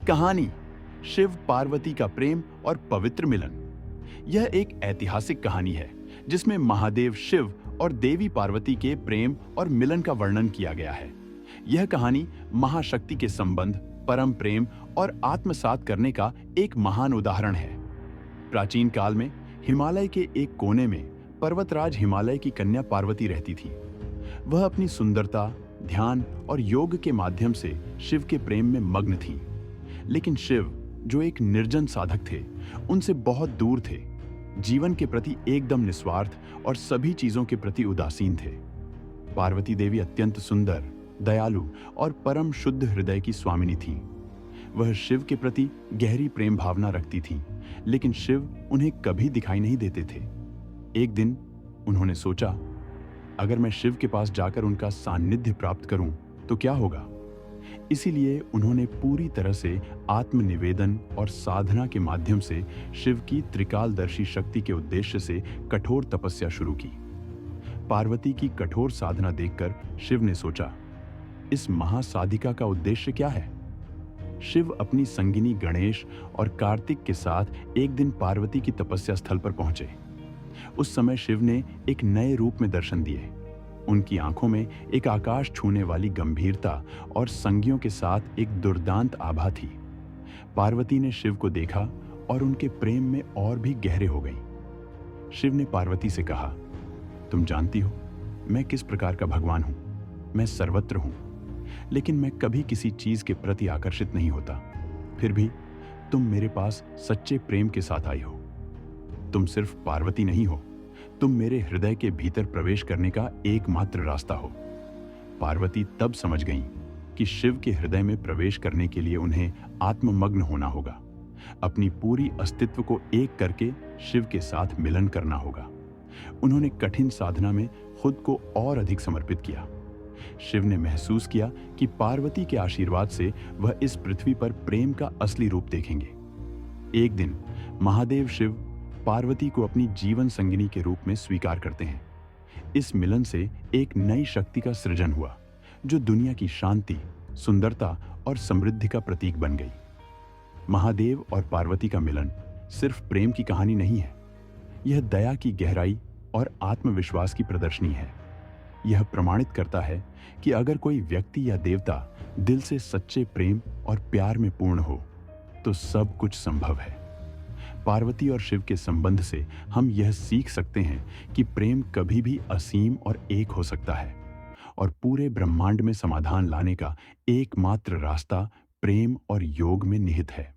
कहानी शिव पार्वती का प्रेम और पवित्र मिलन। यह एक ऐतिहासिक कहानी है जिसमें महादेव शिव और देवी पार्वती के प्रेम और मिलन का वर्णन किया गया है। यह कहानी महाशक्ति के संबंध, परम प्रेम और आत्मसात करने का एक महान उदाहरण है। प्राचीन काल में हिमालय के एक कोने में पर्वतराज हिमालय की कन्या पार्वती रहती थी। वह अपनी सुंदरता, ध्यान और योग के माध्यम से शिव के प्रेम में मग्न थी। लेकिन शिव, जो एक निर्जन साधक थे, उनसे बहुत दूर थे, जीवन के प्रति एकदम निस्वार्थ और सभी चीजों के प्रति उदासीन थे। पार्वती देवी अत्यंत सुंदर, दयालु और परम शुद्ध हृदय की स्वामिनी थी। वह शिव के प्रति गहरी प्रेम भावना रखती थी, लेकिन शिव उन्हें कभी दिखाई नहीं देते थे। एक दिन उन्होंने सोचा, अगर मैं शिव के पास जाकर उनका सान्निध्य प्राप्त करूं तो क्या होगा। इसीलिए उन्होंने पूरी तरह से आत्मनिवेदन और साधना के माध्यम से शिव की त्रिकालदर्शी शक्ति के उद्देश्य से कठोर तपस्या शुरू की। पार्वती की कठोर साधना देखकर शिव ने सोचा, इस महासाधिका का उद्देश्य क्या है। शिव अपनी संगिनी गणेश और कार्तिक के साथ एक दिन पार्वती की तपस्या स्थल पर पहुंचे। उस समय शिव ने एक नए रूप में दर्शन दिए। उनकी आंखों में एक आकाश छूने वाली गंभीरता और संज्ञों के साथ एक दुर्दांत आभा थी। पार्वती ने शिव को देखा और उनके प्रेम में और भी गहरे हो गई। शिव ने पार्वती से कहा, तुम जानती हो मैं किस प्रकार का भगवान हूं। मैं सर्वत्र हूं, लेकिन मैं कभी किसी चीज के प्रति आकर्षित नहीं होता। फिर भी तुम मेरे पास सच्चे प्रेम के साथ आई हो। तुम सिर्फ पार्वती नहीं हो, तुम मेरे हृदय के भीतर प्रवेश करने का एकमात्र रास्ता हो। पार्वती तब समझ गईं कि शिव के हृदय में प्रवेश करने के लिए उन्हें आत्ममग्न होना होगा। अपनी पूरी अस्तित्व को एक करके शिव के साथ मिलन करना होगा। उन्होंने कठिन साधना में खुद को और अधिक समर्पित किया। शिव ने महसूस किया कि पार्वती के आशीर्वाद से वह इस पृथ्वी पर प्रेम का असली रूप देखेंगे। एक दिन महादेव शिव पार्वती को अपनी जीवन संगिनी के रूप में स्वीकार करते हैं। इस मिलन से एक नई शक्ति का सृजन हुआ, जो दुनिया की शांति, सुंदरता और समृद्धि का प्रतीक बन गई। महादेव और पार्वती का मिलन सिर्फ प्रेम की कहानी नहीं है, यह दया की गहराई और आत्मविश्वास की प्रदर्शनी है। यह प्रमाणित करता है कि अगर कोई व्यक्ति या देवता दिल से सच्चे प्रेम और प्यार में पूर्ण हो, तो सब कुछ संभव है। पार्वती और शिव के संबंध से हम यह सीख सकते हैं कि प्रेम कभी भी असीम और एक हो सकता है, और पूरे ब्रह्मांड में समाधान लाने का एकमात्र रास्ता प्रेम और योग में निहित है।